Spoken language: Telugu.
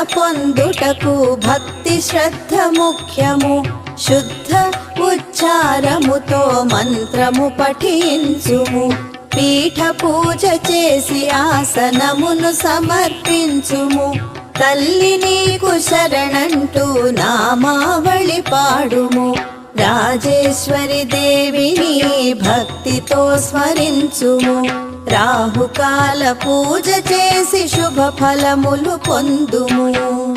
పొందుటకు భక్తి శ్రద్ధ ముఖ్యము. శుద్ధ ఉచ్చారముతో మంత్రము పఠించుము. పీఠ పూజ చేసి ఆసనమును సమర్పించుము. తల్లి నీకు శరణంటూ నామావళి పాడుము. రాజేశ్వరి దేవిని భక్తితో స్మరించుము. రాహుకాల పూజ చేసి శుభ ఫలములు పొందుము.